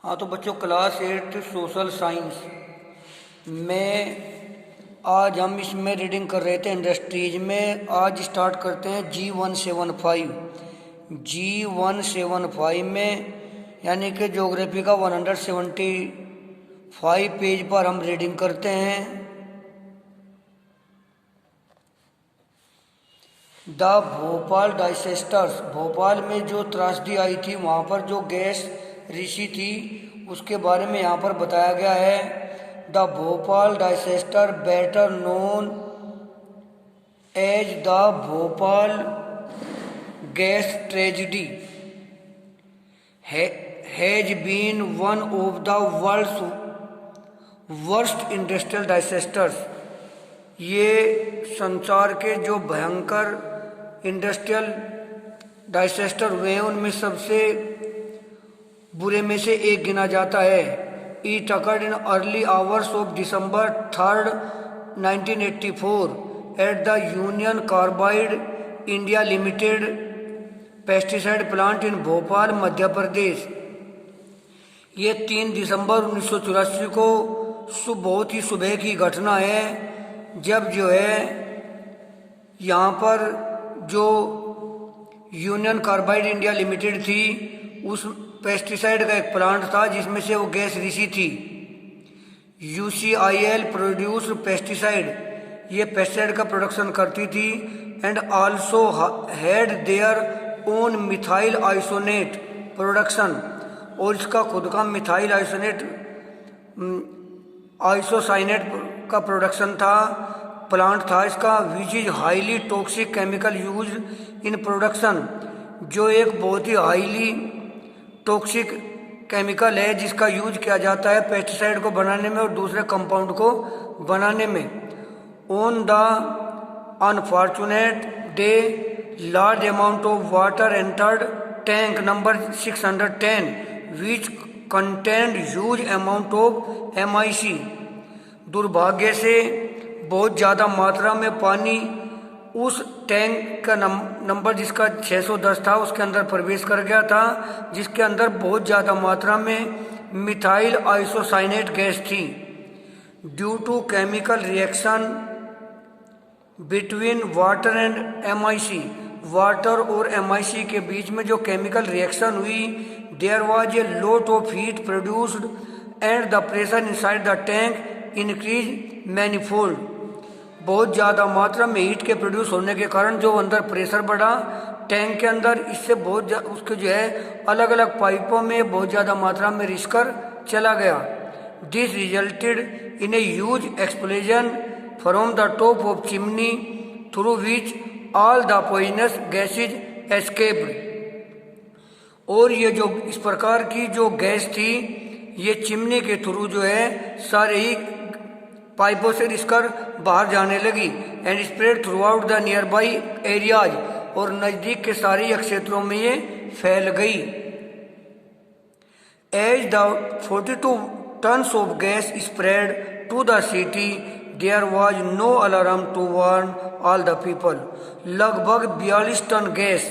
हाँ तो बच्चों, क्लास 8 सोशल साइंस में आज हम इसमें रीडिंग कर रहे थे। इंडस्ट्रीज में आज स्टार्ट करते हैं G175 में, यानी कि ज्योग्राफी का 175 पेज पर हम रीडिंग करते हैं। द भोपाल डिसास्टर्स, भोपाल में जो त्रासदी आई थी, वहाँ पर जो गैस ऋषि थी, उसके बारे में यहाँ पर बताया गया है। The Bhopal disaster, better known as the Bhopal gas tragedy, has been one of the world's worst industrial disasters. ये संसार के जो भयंकर इंडस्ट्रियल डिसास्टर हुए हैं उनमें सबसे बुरे में से एक गिना जाता है। It occurred in early hours of December 3rd, 1984 at the Union Carbide India Limited pesticide plant in Bhopal, Madhya Pradesh. ये 3 दिसंबर 1984 को बहुत ही सुबह की घटना है, जब जो है यहाँ पर जो यूनियन कार्बाइड इंडिया लिमिटेड थी, उस पेस्टिसाइड का एक प्लांट था जिसमें से वो गैस ऋषि थी। UCIL प्रोड्यूस्ड पेस्टिसाइड, ये पेस्टिसाइड का प्रोडक्शन करती थी, and also had their own methyl isocyanate production, और इसका खुद का मिथाइल आइसोसाइनेट का प्रोडक्शन था, प्लांट था इसका, which is highly toxic chemical use in production, जो एक बहुत ही हाईली टॉक्सिक केमिकल है जिसका यूज किया जाता है पेस्टिसाइड को बनाने में और दूसरे कंपाउंड को बनाने में। On the unfortunate day, large amount of water entered tank number 610 which contained huge amount of MIC। दुर्भाग्य से बहुत ज़्यादा मात्रा में पानी उस टैंक का नंबर जिसका 610 था उसके अंदर प्रवेश कर गया था, जिसके अंदर बहुत ज़्यादा मात्रा में मिथाइल आइसोसाइनेट गैस थी। Due to chemical reaction between water and MIC, water और MIC के बीच में जो केमिकल रिएक्शन हुई, there was a lot of heat produced and the pressure inside the tank increase manifold. बहुत ज़्यादा मात्रा में हीट के प्रोड्यूस होने के कारण जो अंदर प्रेशर बढ़ा टैंक के अंदर, इससे बहुत उसके जो है अलग अलग पाइपों में बहुत ज़्यादा मात्रा में रिस कर चला गया। This resulted in a huge explosion from the top of chimney through which all the poisonous gases escaped. और ये जो इस प्रकार की जो गैस थी, ये चिमनी के थ्रू जो है सारे ही पाइपों से रिसकर बाहर जाने लगी, and spread throughout the nearby areas, और नज़दीक के सारे क्षेत्रों में ये फैल गई। As the 42 tons of gas spread to the city, there was no alarm to warn all the people. लगभग 42 टन गैस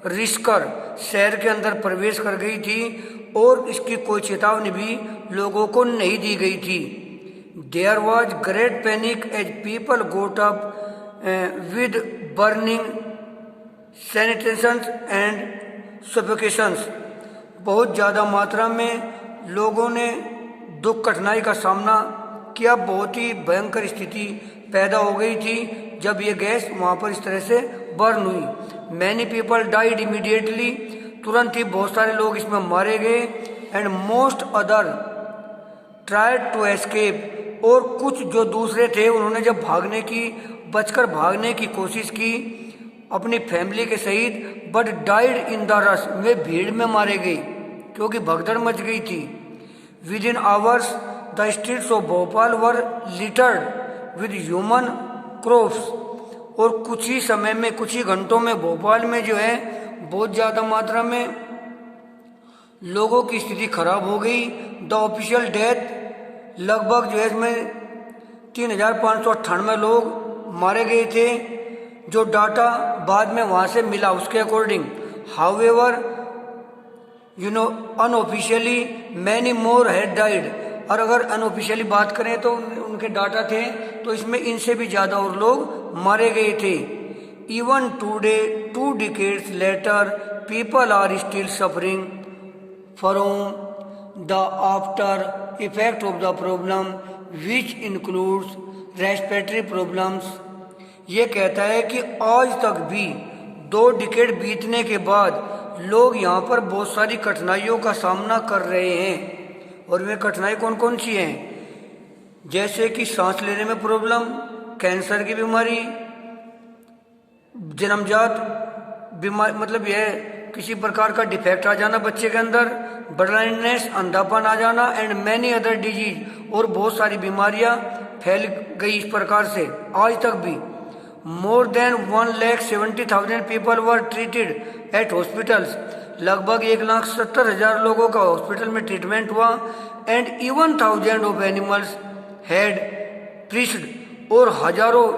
रिसकर शहर के अंदर प्रवेश कर गई थी और इसकी कोई चेतावनी भी लोगों को नहीं दी गई थी। There was great panic as people got up with burning sanitations and suffocations। बहुत ज़्यादा मात्रा में लोगों ने दुख कठिनाई का सामना किया, बहुत ही भयंकर स्थिति पैदा हो गई थी जब ये गैस वहाँ पर इस तरह से बर्न हुई। मैनी पीपल डाइड इमीडिएटली, तुरंत ही बहुत सारे लोग इसमें मारे गए, and most other tried to escape, और कुछ जो दूसरे थे उन्होंने जब बचकर भागने की कोशिश की अपनी फैमिली के सहित, but died in the rush, वे भीड़ में मारे गए क्योंकि भगदड़ मच गई थी। Within hours the streets of Bhopal were littered with human corpses, और कुछ ही समय में, कुछ ही घंटों में भोपाल में जो है बहुत ज़्यादा मात्रा में लोगों की स्थिति खराब हो गई। द ऑफिशियल डेथ, लगभग जो है इसमें 3598 लोग मारे गए थे, जो डाटा बाद में वहाँ से मिला उसके according. However unofficially many more had died. और अगर अनऑफिशियली बात करें तो उनके डाटा थे तो इसमें इनसे भी ज़्यादा और लोग मारे गए थे। Even today 2 decades later people are still suffering from the after effect of the problem which includes respiratory problems. ये कहता है कि आज तक भी 2 डिकेड बीतने के बाद लोग यहाँ पर बहुत सारी कठिनाइयों का सामना कर रहे हैं। और वे कठिनाई कौन कौन सी हैं? जैसे कि सांस लेने में प्रॉब्लम, कैंसर की बीमारी, जन्मजात बीमारी मतलब यह किसी प्रकार का डिफेक्ट आ जाना बच्चे के अंदर, ब्लाइंडनेस अंधापन आ जाना एंड मैनी अदर डिजीज। और बहुत सारी बीमारियां फैल गई इस प्रकार से आज तक भी। More than 1,70,000 people were treated at hospitals. लगभग 1,70,000 लोगों का हॉस्पिटल में ट्रीटमेंट हुआ। And even thousand of animals had period. और हजारों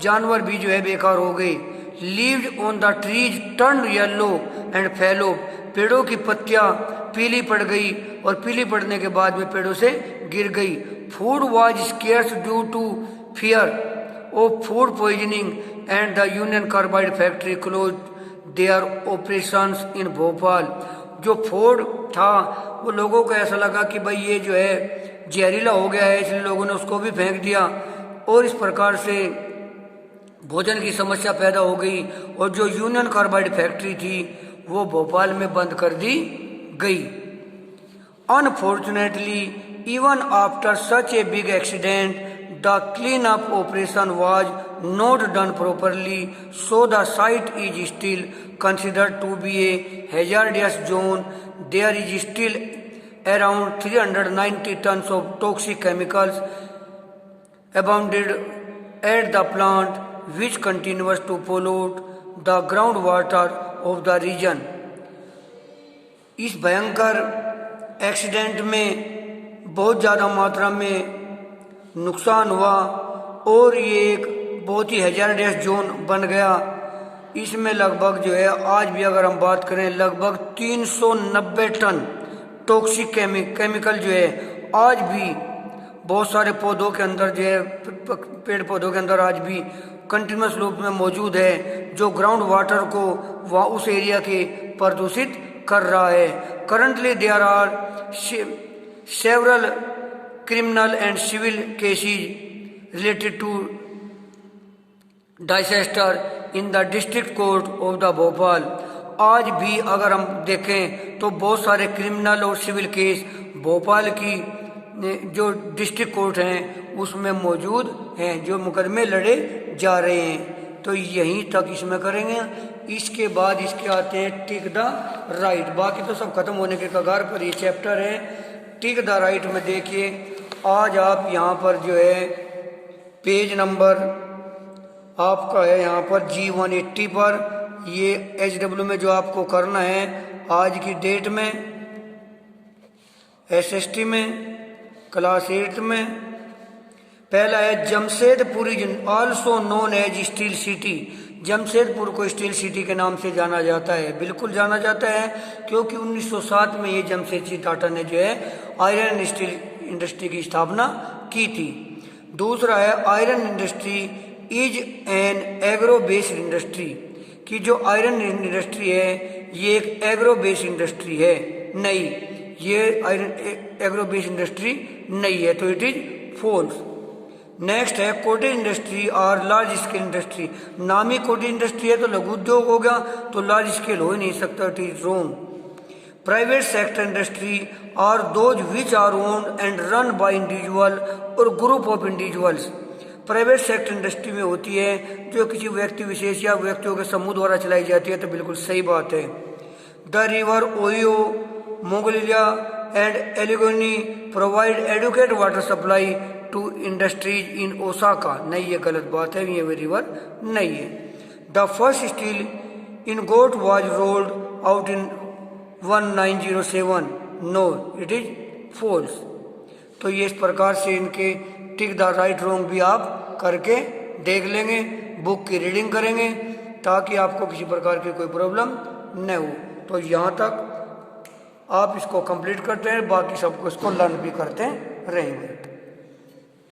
जानवर भी जो है बेकार हो गए। Leaves on the trees turn yellow and fell off. पेड़ों की पत्तियां पीली पड़ गई और पीली पड़ने के बाद में पेड़ों से गिर गई। Food was scarce due to fear of food poisoning and the Union Carbide factory close their operations in Bhopal. जो फूड था वो लोगों को ऐसा लगा कि भाई ये जो है जहरीला हो गया है, इसलिए लोगों ने उसको भी फेंक दिया और इस प्रकार से भोजन की समस्या पैदा हो गई। और जो यूनियन कार्बाइड फैक्ट्री थी वो भोपाल में बंद कर दी गई। Unfortunately even after such a big accident the clean up operation was not done properly, so the site is still considered to be a hazardous zone. There is still around 390 tons of toxic chemicals abounded at the plant, which continues to pollute the groundwater of the region. इस भयंकर accident में बहुत ज़्यादा मात्रा में नुकसान हुआ और ये एक बहुत ही हैजार्डस जोन बन गया। इसमें लगभग जो है आज भी अगर हम बात करें लगभग 390 टन टॉक्सिक केमिकल जो है आज भी बहुत सारे पौधों के अंदर जो है पेड़ पौधों के अंदर आज भी कंटिन्यूस रूप में मौजूद है, जो ग्राउंड वाटर को वहाँ उस एरिया के प्रदूषित कर रहा है। Currently there are several criminal and civil cases related to disaster in the district court of the Bhopal. आज भी अगर हम देखें तो बहुत सारे क्रिमिनल और सिविल केस भोपाल की जो डिस्ट्रिक्ट कोर्ट हैं उसमें मौजूद हैं, जो मुकदमे लड़े जा रहे हैं। तो यहीं तक इसमें करेंगे। इसके बाद इसके आते हैं टिक द राइट। बाकी तो सब खत्म होने के कगार पर ये चैप्टर है। टिक द राइट में देखिए आज आप यहाँ पर जो है पेज नंबर आपका है यहाँ पर G180 पर, ये HW में जो आपको करना है आज की डेट में, SST में, क्लास 8 में। पहला है Jamshedpur is also known as steel city. Jamshedpur को स्टील सिटी के नाम से जाना जाता है, बिल्कुल जाना जाता है, क्योंकि 1907 में ये जमशेदजी टाटा ने जो है आयरन स्टील इंडस्ट्री की स्थापना की थी। दूसरा है iron industry is an agro based industry, कि जो आयरन इंडस्ट्री है ये एक एग्रो बेस्ड इंडस्ट्री है, नहीं, ये आयरन एग्रो बेस्ड इंडस्ट्री नहीं है, तो इट इज फॉल्स। नेक्स्ट है कोटेज इंडस्ट्री और लार्ज स्केल इंडस्ट्री। नाम ही कोटेज इंडस्ट्री है तो लघु उद्योग हो गया, तो लार्ज स्केल हो ही नहीं सकता, it is wrong. Private sector industry are those which are owned and run by individual और group of individuals. Private sector industry में होती है जो किसी व्यक्ति विशेष या व्यक्तियों के समूह द्वारा चलाई जाती है, तो बिल्कुल सही बात है। The river Ohio, Monongahela and Allegheny provide adequate water supply to industries in Osaka. नहीं, ये गलत बात है, ये रिवर नहीं है। The first steel ingot was rolled out in 1907। No, it is false. तो ये इस प्रकार से इनके टिक द राइट रॉन्ग भी आप करके देख लेंगे, बुक की रीडिंग करेंगे ताकि आपको किसी प्रकार की कोई प्रॉब्लम न हो। तो यहाँ तक आप इसको कंप्लीट करते हैं, बाकी सबको इसको लर्न भी करते रहेंगे।